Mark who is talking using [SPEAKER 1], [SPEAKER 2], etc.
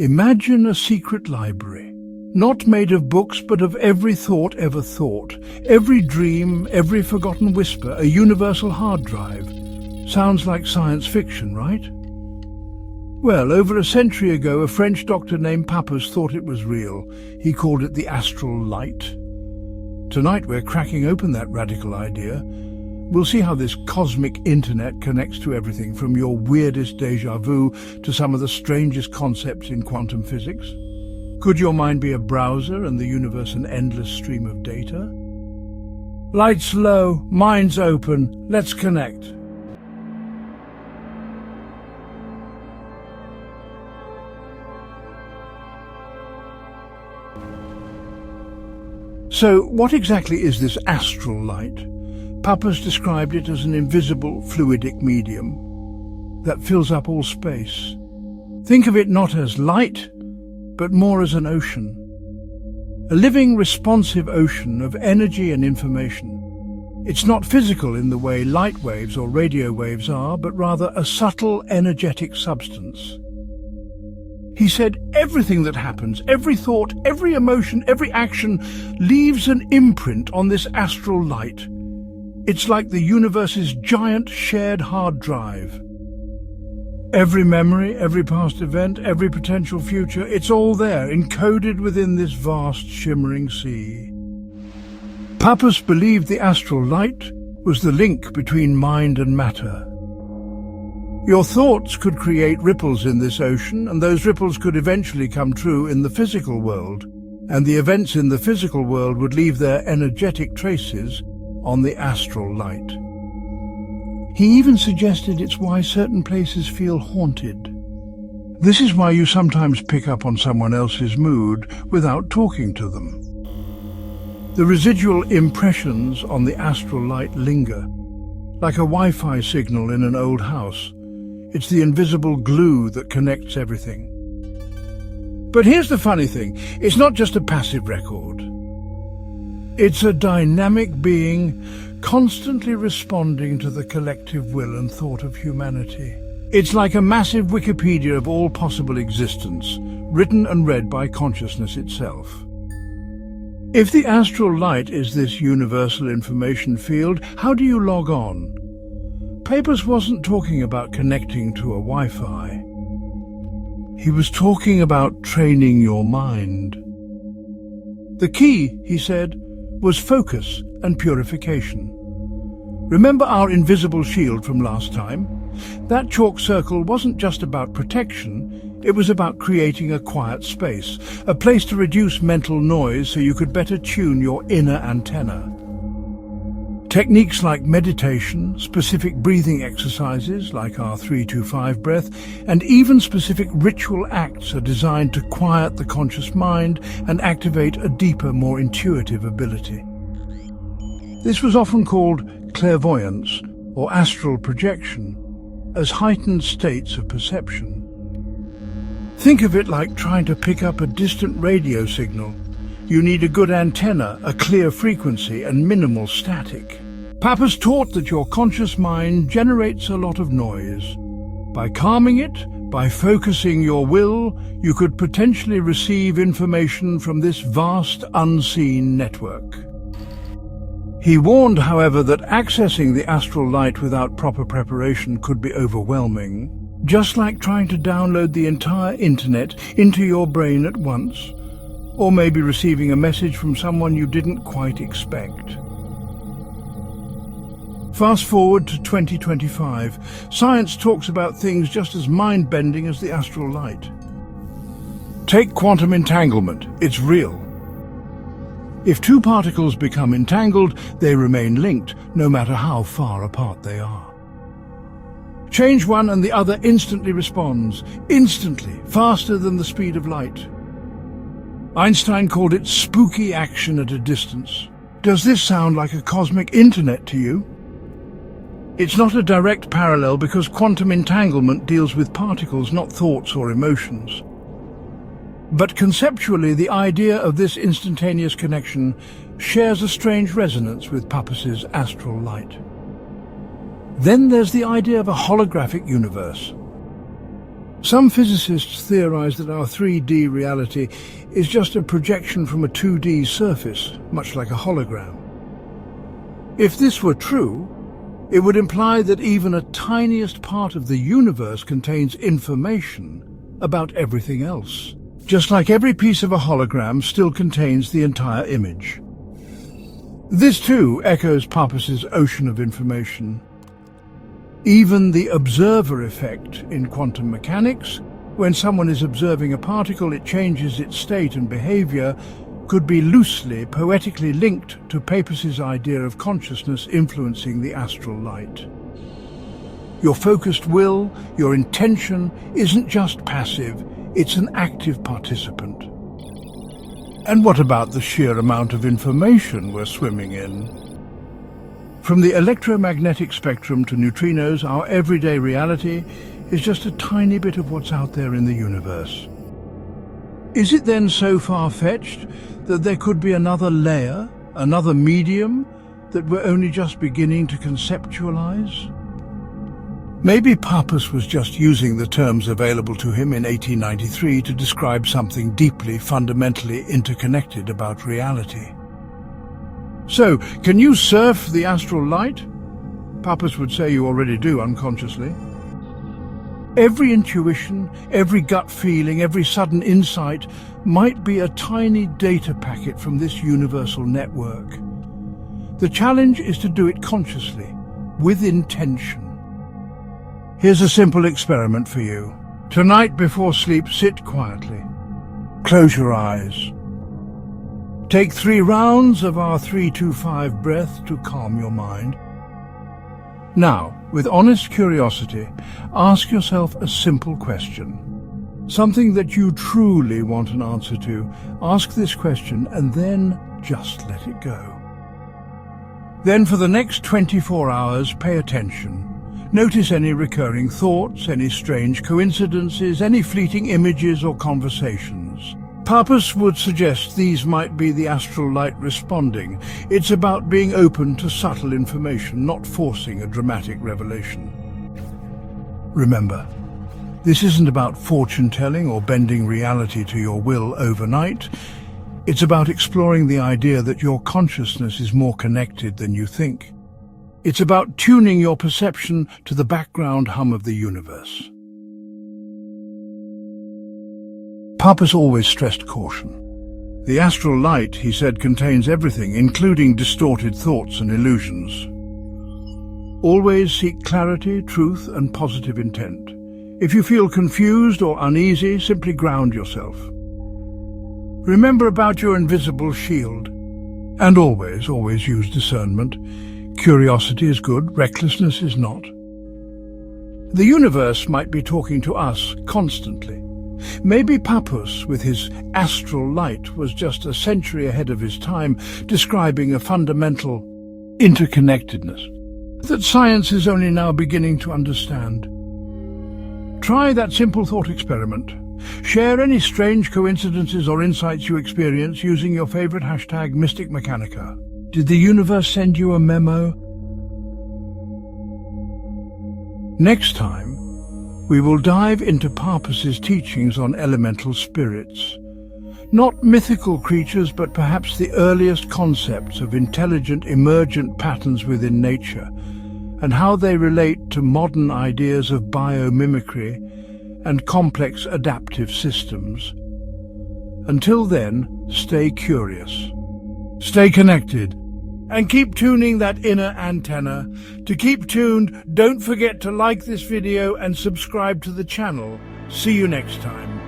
[SPEAKER 1] Imagine a secret library, not made of books but of every thought ever thought, every dream, every forgotten whisper, a universal hard drive. Sounds like science fiction, right? Well, over a century ago, a French doctor named Papus thought it was real. He called it the Astral Light. Tonight we're cracking open that radical idea. We'll see how this cosmic internet connects to everything, from your weirdest déjà vu to some of the strangest concepts in quantum physics. Could your mind be a browser and the universe an endless stream of data? Lights low, minds open, let's connect. So, what exactly is this astral light? Papus described it as an invisible, fluidic medium that fills up all space. Think of it not as light, but more as an ocean. A living, responsive ocean of energy and information. It's not physical in the way light waves or radio waves are, but rather a subtle, energetic substance. He said everything that happens, every thought, every emotion, every action leaves an imprint on this astral light. It's like the universe's giant shared hard drive. Every memory, every past event, every potential future, it's all there, encoded within this vast shimmering sea. Papus believed the astral light was the link between mind and matter. Your thoughts could create ripples in this ocean, and those ripples could eventually come true in the physical world, and the events in the physical world would leave their energetic traces on the astral light. He even suggested it's why certain places feel haunted. This is why you sometimes pick up on someone else's mood without talking to them. The residual impressions on the astral light linger, like a Wi-Fi signal in an old house. It's the invisible glue that connects everything. But here's the funny thing, it's not just a passive record. It's a dynamic being constantly responding to the collective will and thought of humanity. It's like a massive Wikipedia of all possible existence, written and read by consciousness itself. If the astral light is this universal information field, how do you log on? Papus wasn't talking about connecting to a Wi-Fi. He was talking about training your mind. The key, he said, was focus and purification. Remember our invisible shield from last time? That chalk circle wasn't just about protection, it was about creating a quiet space, a place to reduce mental noise so you could better tune your inner antenna. Techniques like meditation, specific breathing exercises like our 3-2-5 breath, and even specific ritual acts are designed to quiet the conscious mind and activate a deeper, more intuitive ability. This was often called clairvoyance or astral projection, as heightened states of perception. Think of it like trying to pick up a distant radio signal. You need a good antenna, a clear frequency, and minimal static. Papus taught that your conscious mind generates a lot of noise. By calming it, by focusing your will, you could potentially receive information from this vast, unseen network. He warned, however, that accessing the astral light without proper preparation could be overwhelming, just like trying to download the entire internet into your brain at once, or maybe receiving a message from someone you didn't quite expect. Fast forward to 2025, science talks about things just as mind-bending as the astral light. Take quantum entanglement, it's real. If two particles become entangled, they remain linked, no matter how far apart they are. Change one and the other instantly responds, instantly, faster than the speed of light. Einstein called it spooky action at a distance. Does this sound like a cosmic internet to you? It's not a direct parallel because quantum entanglement deals with particles, not thoughts or emotions. But conceptually, the idea of this instantaneous connection shares a strange resonance with Papus's astral light. Then there's the idea of a holographic universe. Some physicists theorize that our 3D reality is just a projection from a 2D surface, much like a hologram. If this were true, it would imply that even a tiniest part of the universe contains information about everything else, just like every piece of a hologram still contains the entire image. This too echoes Papus's ocean of information. Even the observer effect in quantum mechanics, when someone is observing a particle, it changes its state and behavior, could be loosely, poetically linked to Papus's idea of consciousness influencing the astral light. Your focused will, your intention, isn't just passive, it's an active participant. And what about the sheer amount of information we're swimming in? From the electromagnetic spectrum to neutrinos, our everyday reality is just a tiny bit of what's out there in the universe. Is it then so far-fetched that there could be another layer, another medium, that we're only just beginning to conceptualize? Maybe Papus was just using the terms available to him in 1893 to describe something deeply, fundamentally interconnected about reality. So, can you surf the astral light? Papus would say you already do unconsciously. Every intuition, every gut feeling, every sudden insight might be a tiny data packet from this universal network. The challenge is to do it consciously, with intention. Here's a simple experiment for you. Tonight before sleep, sit quietly. Close your eyes. Take 3 rounds of our 3-2-5 breath to calm your mind. Now, with honest curiosity, ask yourself a simple question. Something that you truly want an answer to. Ask this question and then just let it go. Then for the next 24 hours, pay attention. Notice any recurring thoughts, any strange coincidences, any fleeting images or conversations. Papus would suggest these might be the astral light responding. It's about being open to subtle information, not forcing a dramatic revelation. Remember, this isn't about fortune-telling or bending reality to your will overnight. It's about exploring the idea that your consciousness is more connected than you think. It's about tuning your perception to the background hum of the universe. Papus always stressed caution. The astral light, he said, contains everything, including distorted thoughts and illusions. Always seek clarity, truth, and positive intent. If you feel confused or uneasy, simply ground yourself. Remember about your invisible shield. And always use discernment. Curiosity is good, recklessness is not. The universe might be talking to us constantly. Maybe Papus, with his astral light, was just a century ahead of his time, describing a fundamental interconnectedness that science is only now beginning to understand. Try that simple thought experiment. Share any strange coincidences or insights you experience using your favorite hashtag #MysticMechanica. Did the universe send you a memo? Next time, we will dive into Papus's teachings on elemental spirits. Not mythical creatures, but perhaps the earliest concepts of intelligent, emergent patterns within nature, and how they relate to modern ideas of biomimicry and complex adaptive systems. Until then, stay curious, stay connected, and keep tuning that inner antenna. To keep tuned, don't forget to like this video and subscribe to the channel. See you next time.